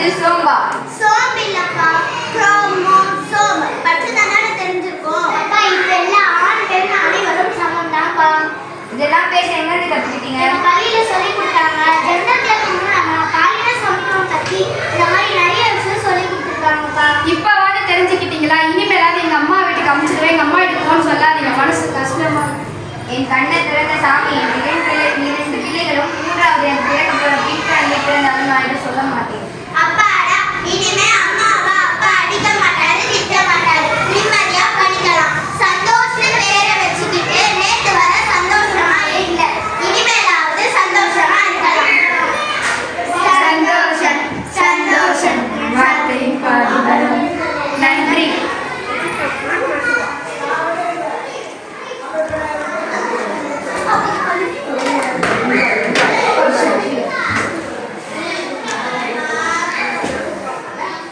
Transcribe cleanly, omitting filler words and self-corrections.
அது சோம்பா? சோம்பு இல்லப்பா, குரோமோசோம். படிச்சதானே தெரிஞ்சிருக்கும். அப்பா இதெல்லாம் ஆண் பெண் அனைவரும் சமம் தான்ப்பா. இதெல்லாம் பேச எங்கிருந்து கத்துக்கிட்டீங்க? பள்ளியில சொல்லி கொடுத்தாங்க. ஜெண்டர் கிளப்ல நம்ம பாலின சமத்துவம் பத்தி இந்த மாதிரி நிறைய விஷயம் சொல்லி கொடுத்துருக்காங்கப்பா. இப்போவாது தெரிஞ்சுக்கிட்டீங்களா? இனிமேலாவது எங்கள் அம்மா வீட்டுக்கு அமுச்சிடுவேன், எங்கள் அம்மா வீட்டுக்கு போன்னு சொல்லாதீங்க, மனசு கஷ்டமா. என் கண்ணை திறந்த சாமி, என் இரண்டு பிள்ளைகளும் 3வது எனக்கு பிறக்க போற பிறந்தாலும் நான் இதை சொல்ல மாட்டேன். அப்பா